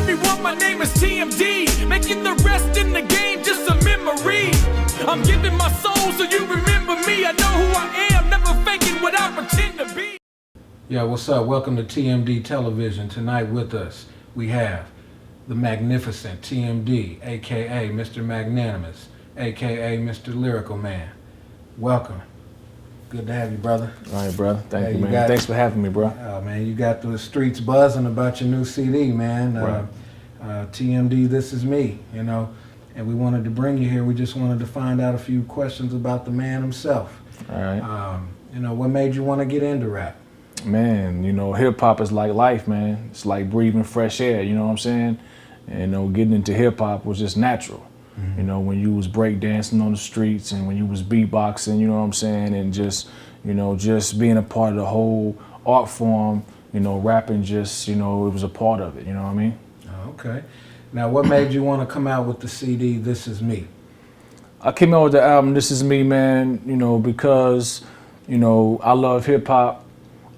everyone, my name is TMD. Making the rest in the game just a memory. I'm giving my soul so you remember me. I know who I am, never faking what I pretend to be. Yeah, what's up? Welcome to TMD Television. Tonight with us, we have the Magnificent TMD, aka Mr. Magnanimous, aka Mr. Lyrical Man. Welcome. Good to have you, brother. All right, brother. Thank you, man. Thanks for having me, bro. Oh, man, you got the streets buzzing about your new CD, man. TMD-This Is Me, you know. And we wanted to bring you here. We just wanted to find out a few questions about the man himself. All right. You know, what made you want to get into rap? Man, you know, hip hop is like life, man. It's like breathing fresh air, you know what I'm saying? And, you know, getting into hip hop was just natural. You know, when you was break dancing on the streets and when you was beatboxing, you know what I'm saying? And just, you know, just being a part of the whole art form, you know, rapping just, you know, it was a part of it, you know what I mean? Okay. Now, what made you want to come out with the CD, This Is Me? I came out with the album, This Is Me, man, you know, because, you know, I love hip hop.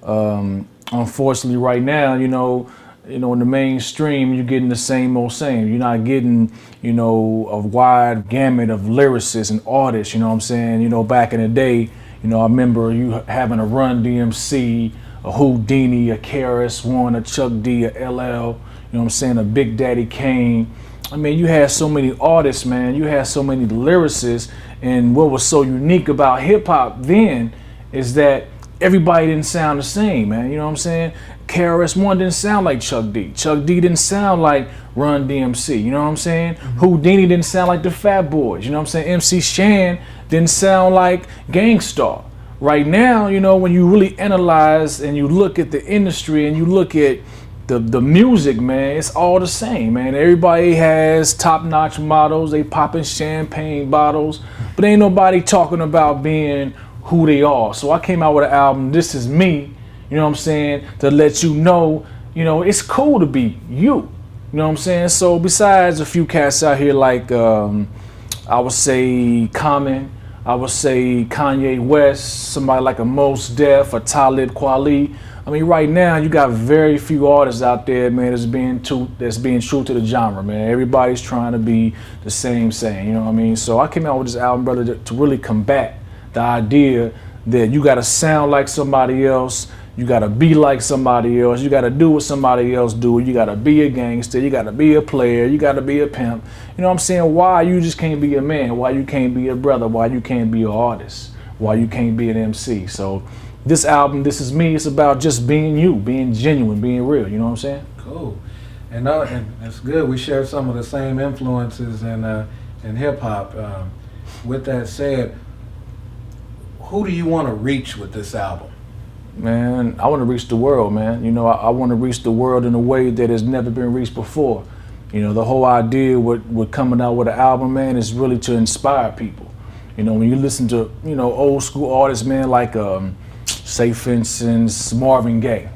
Unfortunately, right now, you know, in the mainstream, you're getting the same old same. You're not getting, you know, a wide gamut of lyricists and artists, you know what I'm saying? You know, back in the day, you know, I remember you having a Run DMC, a Houdini, a KRS-One, a Chuck D, a LL, you know what I'm saying, a Big Daddy Kane. I mean, you had so many artists, man. You had so many lyricists. And what was so unique about hip hop then is that everybody didn't sound the same, man. You know what I'm saying? KRS-One didn't sound like Chuck D. Chuck D didn't sound like Run DMC. You know what I'm saying? Houdini didn't sound like the Fat Boys. You know what I'm saying? MC Shan didn't sound like Gangstarr. Right now, you know, when you really analyze and you look at the industry and you look at the music, man, it's all the same, man. Everybody has top-notch models. They popping champagne bottles, but ain't nobody talking about being who they are. So I came out with an album, This Is Me, you know what I'm saying, to let you know, it's cool to be you. You know what I'm saying? So besides a few cats out here like, I would say Common, I would say Kanye West, somebody like a Mos Def, a Talib Kweli. I mean, right now you got very few artists out there, man, that's being true to the genre, man. Everybody's trying to be the same, you know what I mean? So I came out with this album, brother, to really combat the idea that you gotta sound like somebody else, you gotta be like somebody else, you gotta do what somebody else do, you gotta be a gangster, you gotta be a player, you gotta be a pimp. You know what I'm saying? Why you just can't be a man? Why you can't be a brother? Why you can't be an artist? Why you can't be an MC? So this album, This Is Me, it's about just being you, being genuine, being real, you know what I'm saying? Cool. And that's good. We share some of the same influences in hip hop. With that said, who do you want to reach with this album? Man, I want to reach the world, man. You know, I want to reach the world in a way that has never been reached before. You know, the whole idea with coming out with an album, man, is really to inspire people. You know, when you listen to, you know, old school artists, man, like, say for instance, Marvin Gaye.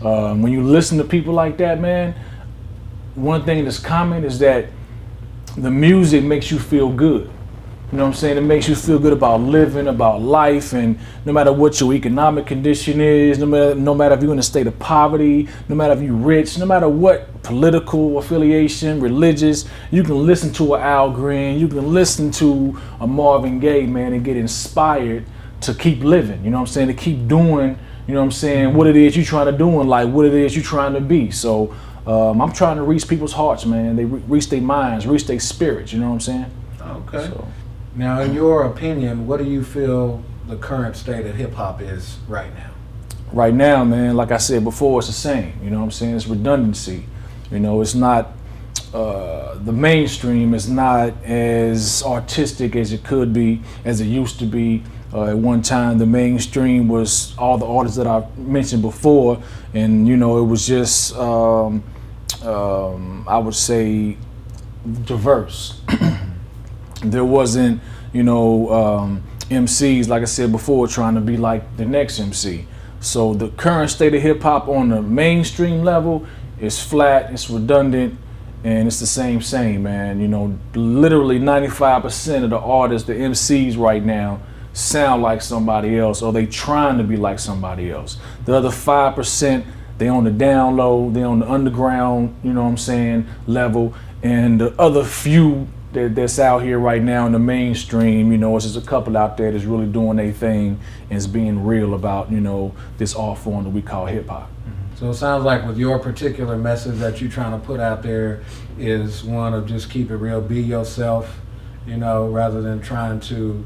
When you listen to people like that, man, one thing that's common is that the music makes you feel good. You know what I'm saying? It makes you feel good about living, about life, and no matter what your economic condition is, no matter if you're in a state of poverty, no matter if you're rich, no matter what political affiliation, religious, you can listen to an Al Green, you can listen to a Marvin Gaye, man, and get inspired to keep living, you know what I'm saying? To keep doing, you know what I'm saying, what it is you're trying to do in life, what it is you're trying to be. So I'm trying to reach people's hearts, man. They reach their minds, reach their spirits, you know what I'm saying? Okay. So. Now, in your opinion, what do you feel the current state of hip hop is right now? Right now, man, like I said before, it's the same. You know what I'm saying? It's redundancy. You know, it's not, the mainstream is not as artistic as it could be, as it used to be. At one time, the mainstream was all the artists that I mentioned before, and, you know, it was just, I would say, diverse. There wasn't, you know, MCs, like I said before, trying to be like the next MC. So the current state of hip hop on the mainstream level is flat, it's redundant, and it's the same, man. You know, literally 95% of the artists, the MCs right now, sound like somebody else, or they trying to be like somebody else. The other 5% They on the down low, they on the underground, you know what I'm saying, level. And the other few that's out here right now in the mainstream, you know, it's just a couple out there that's really doing their thing and is being real about, you know, this art form that we call hip hop. So it sounds like with your particular message that you're trying to put out there is one of just keep it real, be yourself, you know, rather than trying to,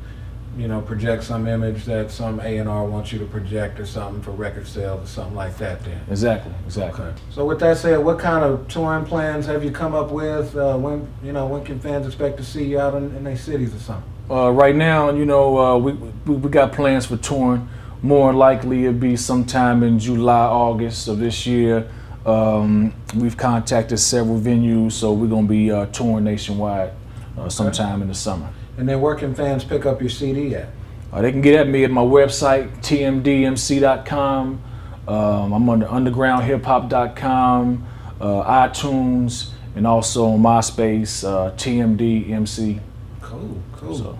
you know, project some image that some A&R wants you to project or something for record sales or something like that then. Exactly. Okay. So with that said, what kind of touring plans have you come up with? When can fans expect to see you out in their cities or something? Right now, you know, we got plans for touring. More likely it'll be sometime in July, August of this year. We've contacted several venues, so we're gonna be touring nationwide sometime in the summer. And then where can fans pick up your CD at? They can get at me at my website, tmdmc.com. I'm under undergroundhiphop.com, iTunes, and also on MySpace, TMD-MC. Cool. So,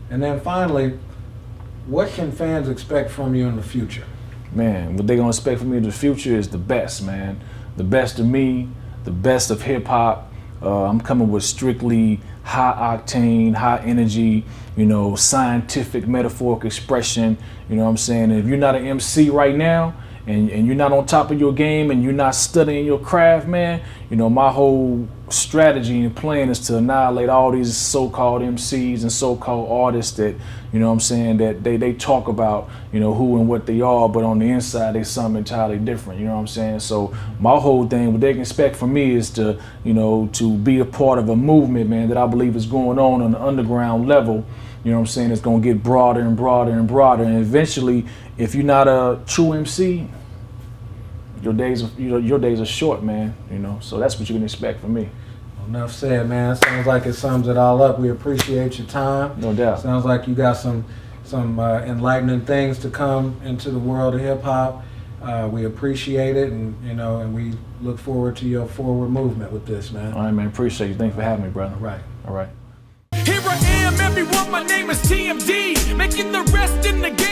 And then finally, what can fans expect from you in the future? man, what they gonna expect from me in the future is the best, man. The best of me, the best of hip hop. I'm coming with strictly high octane, high energy, you know, scientific metaphoric expression. You know what I'm saying? And if you're not an MC right now, and you're not on top of your game and you're not studying your craft, man, you know, my whole strategy and plan is to annihilate all these so-called MCs and so-called artists that, you know what I'm saying, that they talk about, you know, who and what they are, but on the inside they something entirely different, you know what I'm saying? So my whole thing, what they can expect from me is to, you know, to be a part of a movement, man, that I believe is going on the underground level. You know what I'm saying? It's gonna get broader and broader and broader, and eventually, if you're not a true MC, your days are short, man. You know, so that's what you can expect from me. Well, enough said, man. Sounds like it sums it all up. We appreciate your time. No doubt. Sounds like you got some enlightening things to come into the world of hip hop. We appreciate it, and you know, and we look forward to your forward movement with this, man. All right, man. Appreciate you. Thanks for having me, brother. All right. Here I am, everyone, my name is TMD, making the rest in the game.